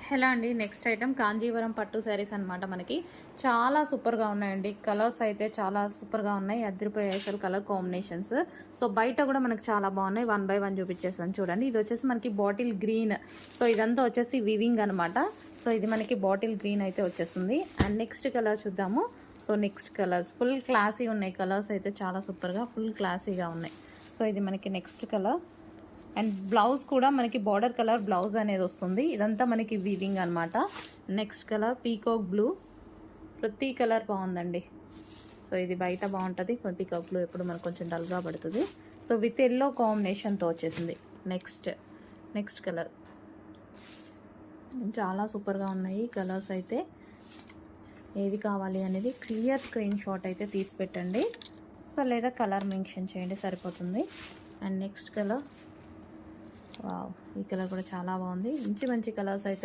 Hello అండి. Next item Kanjeevaram పట్టు శారీస్ అనమాట. మనకి చాలా సూపర్గా ఉన్నాయండి. కలర్స్ అయితే చాలా సూపర్గా ఉన్నాయి. అదిరిపోయాయి అసలు కలర్ కాంబినేషన్స్. సో బయట కూడా మనకి చాలా బాగున్నాయి. 1 బై 1 చూపించేస్తాను చూడండి. ఇది వచ్చేసి మనకి బాటిల్ గ్రీన్. సో ఇదంతా వచ్చేసి వివింగ్ అనమాట. సో ఇది మనకి బాటిల్ గ్రీన్ అయితే వచ్చేస్తుంది. అండ్ నెక్స్ట్ కలర్ చూద్దాము. So next colours full classy ఉన్నాయి. కలర్స్ అయితే చాలా సూపర్గా ఫుల్ క్లాసీగా ఉన్నాయి. సో ఇది మనకి నెక్స్ట్ కలర్. అండ్ బ్లౌజ్ కూడా మనకి బార్డర్ కలర్ బ్లౌజ్ అనేది వస్తుంది. ఇదంతా మనకి వీవింగ్ అనమాట. Next colour peacock blue. ప్రతి కలర్ బాగుందండి. సో ఇది బయట బాగుంటుంది. పీకాక్ బ్లూ ఎప్పుడు మనకు కొంచెం డల్గా పడుతుంది. సో విత్ ఎల్లో కాంబినేషన్తో వచ్చేసింది. నెక్స్ట్ కలర్ చాలా సూపర్గా ఉన్నాయి కలర్స్ అయితే. ఏది కావాలి అనేది క్లియర్ స్క్రీన్ షాట్ అయితే తీసి పెట్టండి. సో లేదా కలర్ మెన్షన్ చేయండి సరిపోతుంది. అండ్ నెక్స్ట్ కలర్, వావ్, ఈ కలర్ కూడా చాలా బాగుంది. మంచి కలర్స్ అయితే